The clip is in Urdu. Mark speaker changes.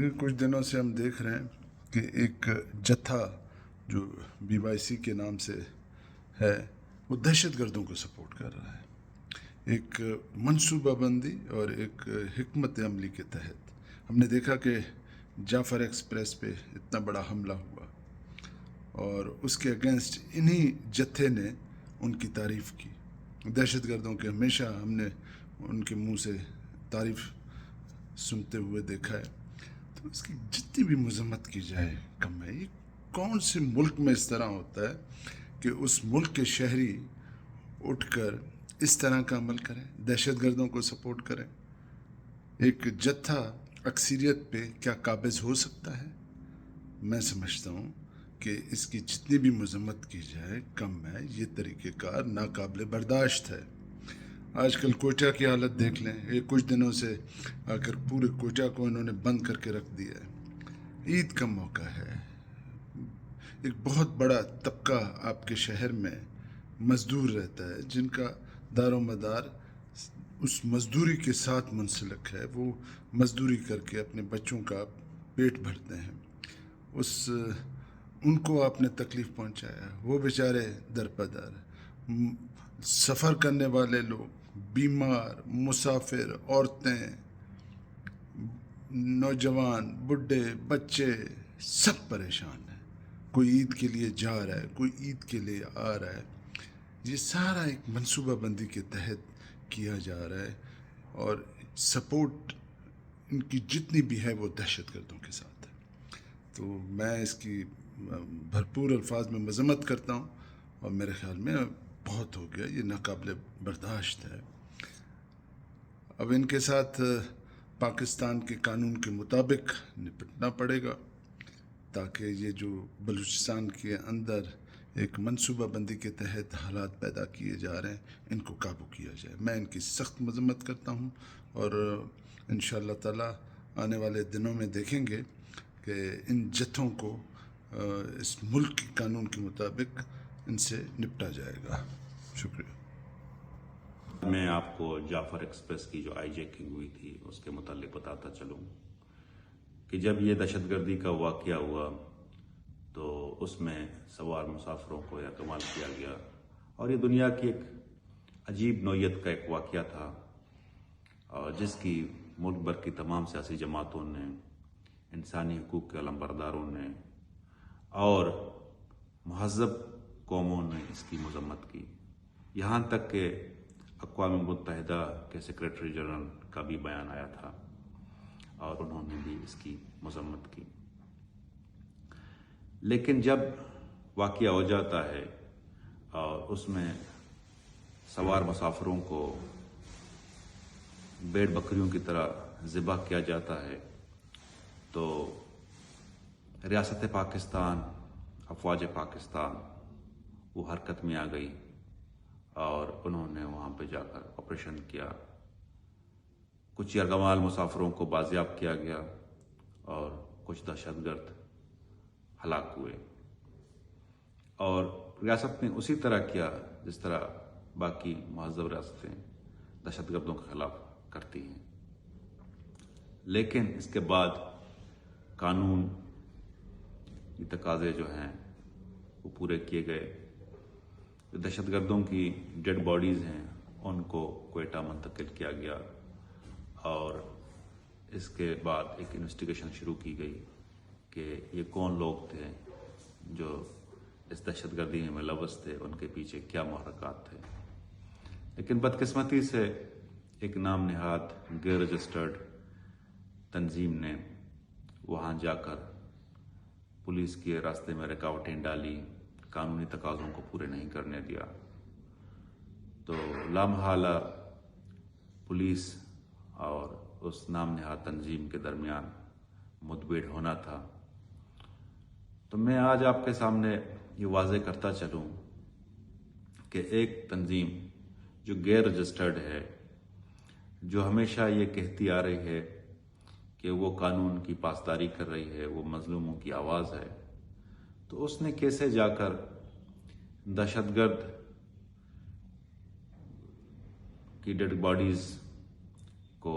Speaker 1: دیکھیں کچھ دنوں سے ہم دیکھ رہے ہیں کہ ایک جتھا جو BYC کے نام سے ہے وہ دہشت گردوں کو سپورٹ کر رہا ہے، ایک منصوبہ بندی اور ایک حکمت عملی کے تحت ہم نے دیکھا کہ جعفر ایکسپریس پہ اتنا بڑا حملہ ہوا اور اس کے اگینسٹ انہی جتھے نے ان کی تعریف کی۔ دہشت گردوں کے ہمیشہ ہم نے ان کے منہ سے تعریف سنتے ہوئے دیکھا ہے، تو اس کی جتنی بھی مذمت کی جائے کم ہے۔ یہ کون سے ملک میں اس طرح ہوتا ہے کہ اس ملک کے شہری اٹھ کر اس طرح کا عمل کریں، دہشت گردوں کو سپورٹ کریں؟ ایک جتھا اکثریت پہ کیا قابض ہو سکتا ہے؟ میں سمجھتا ہوں کہ اس کی جتنی بھی مذمت کی جائے کم ہے۔ یہ طریقہ کار ناقابل برداشت ہے۔ آج کل کوئٹہ کی حالت دیکھ لیں، یہ کچھ دنوں سے آ کر پورے کوئٹہ کو انہوں نے بند کر کے رکھ دیا ہے۔ عید کا موقع ہے، ایک بہت بڑا طبقہ آپ کے شہر میں مزدور رہتا ہے جن کا دار و مدار اس مزدوری کے ساتھ منسلک ہے، وہ مزدوری کر کے اپنے بچوں کا پیٹ بھرتے ہیں، ان کو آپ نے تکلیف پہنچایا، وہ بیچارے درپدر، سفر کرنے والے لوگ، بیمار، مسافر، عورتیں، نوجوان، بڈھے، بچے سب پریشان ہیں۔ کوئی عید کے لیے جا رہا ہے، کوئی عید کے لیے آ رہا ہے۔ یہ سارا ایک منصوبہ بندی کے تحت کیا جا رہا ہے اور سپورٹ ان کی جتنی بھی ہے وہ دہشت گردوں کے ساتھ ہے۔ تو میں اس کی بھرپور الفاظ میں مذمت کرتا ہوں اور میرے خیال میں بہت ہو گیا، یہ ناقابل برداشت ہے۔ اب ان کے ساتھ پاکستان کے قانون کے مطابق نپٹنا پڑے گا تاکہ یہ جو بلوچستان کے اندر ایک منصوبہ بندی کے تحت حالات پیدا کیے جا رہے ہیں ان کو قابو کیا جائے۔ میں ان کی سخت مذمت کرتا ہوں اور انشاءاللہ تعالی آنے والے دنوں میں دیکھیں گے کہ ان جتھوں کو اس ملک کے قانون کے مطابق ان سے نپٹا جائے گا۔ شکریہ۔
Speaker 2: میں آپ کو جعفر ایکسپریس کی جو آئی جیکنگ ہوئی تھی اس کے متعلق بتاتا چلوں کہ جب یہ دہشت گردی کا واقعہ ہوا تو اس میں سوار مسافروں کو یرغمال کیا گیا اور یہ دنیا کی ایک عجیب نوعیت کا ایک واقعہ تھا اور جس کی ملک بھر کی تمام سیاسی جماعتوں نے، انسانی حقوق کے علمبرداروں نے اور مہذب قوموں نے اس کی مذمت کی، یہاں تک کہ اقوام متحدہ کے سیکریٹری جنرل کا بھی بیان آیا تھا اور انہوں نے بھی اس کی مذمت کی۔ لیکن جب واقعہ ہو جاتا ہے اور اس میں سوار مسافروں کو بھیڑ بکریوں کی طرح ذبح کیا جاتا ہے تو ریاست پاکستان، افواج پاکستان وہ حرکت میں آ گئی اور انہوں نے وہاں پہ جا کر آپریشن کیا۔ کچھ یرغمال مسافروں کو بازیاب کیا گیا اور کچھ دہشت گرد ہلاک ہوئے، اور ریاست نے اسی طرح کیا جس طرح باقی مہذب ریاستیں دہشت گردوں کے خلاف کرتی ہیں۔ لیکن اس کے بعد قانون کی تقاضے جو ہیں وہ پورے کیے گئے۔ جو دہشت گردوں کی ڈیڈ باڈیز ہیں ان کو کوئٹہ منتقل کیا گیا اور اس کے بعد ایک انویسٹیگیشن شروع کی گئی کہ یہ کون لوگ تھے جو اس دہشت گردی میں ملوث تھے، ان کے پیچھے کیا محرکات تھے۔ لیکن بدقسمتی سے ایک نام نہاد غیر رجسٹرڈ تنظیم نے وہاں جا کر پولیس کے راستے میں رکاوٹیں ڈالی، قانونی تقاضوں کو پورے نہیں کرنے دیا، تو لامحالہ پولیس اور اس نام نہاد تنظیم کے درمیان مدبھیڑ ہونا تھا۔ تو میں آج آپ کے سامنے یہ واضح کرتا چلوں کہ ایک تنظیم جو غیر رجسٹرڈ ہے، جو ہمیشہ یہ کہتی آ رہی ہے کہ وہ قانون کی پاسداری کر رہی ہے، وہ مظلوموں کی آواز ہے، تو اس نے کیسے جا کر دہشت گرد کی ڈیڈ باڈیز کو